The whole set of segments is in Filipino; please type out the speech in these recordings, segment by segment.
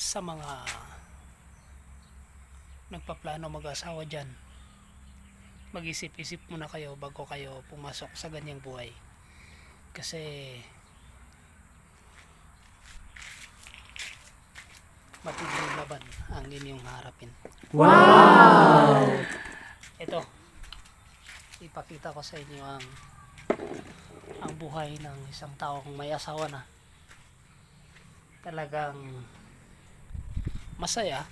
sa mga nagpaplano mag-asawa dyan, mag-isip-isip muna kayo bago kayo pumasok sa ganyang buhay. Kasi matinding laban ang inyong harapin. Wow! Ito, ipakita ko sa inyo ang buhay ng isang taong may asawa na. Talagang masaya,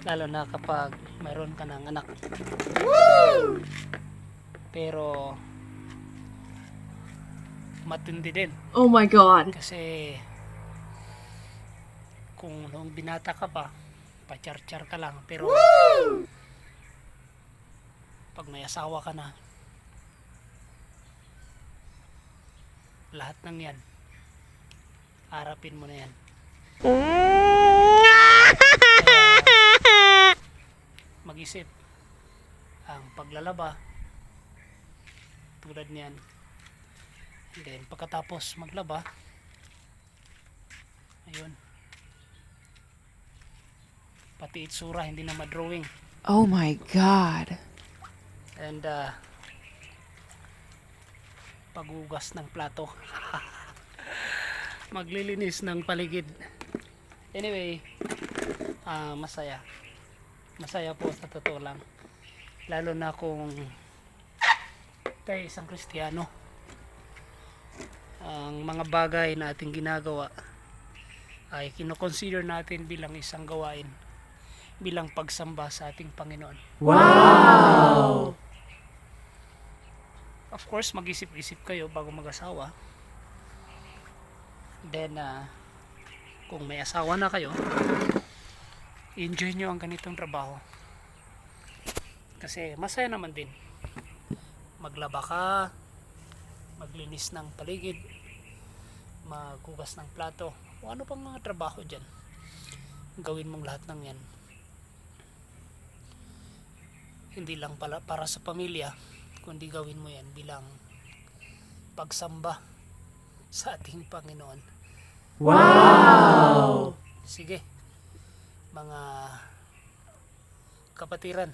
lalo na kapag mayroon ka ng anak. Woo! Pero matindi din Oh my God. kasi kung nung binata ka pa, pachar-char ka lang, pero pag may asawa ka na, lahat ng yan harapin mo na yan. Kaya mag-isip ang paglalaba tulad niyan, and then pagkatapos maglaba, ayun, pati itsura hindi na madrawing, Oh my God. and paghugas ng plato, maglilinis ng paligid. Anyway, masaya po sa totoo lang, lalo na kung tayo isang Kristiyano. Ang mga bagay na ating ginagawa ay kinoconsider natin bilang isang gawain, bilang pagsamba sa ating Panginoon. Wow! Of course, mag-isip-isip kayo bago mag-asawa. Then kung may asawa na kayo, enjoy nyo ang ganitong trabaho kasi masaya naman din. Maglaba ka, maglinis ng paligid, maghugas ng plato, o ano pang mga trabaho dyan, gawin mong lahat ng yan. Hindi lang para sa pamilya, kundi gawin mo yan bilang pagsamba sa ating Panginoon. Wow! Sige, mga kapatiran,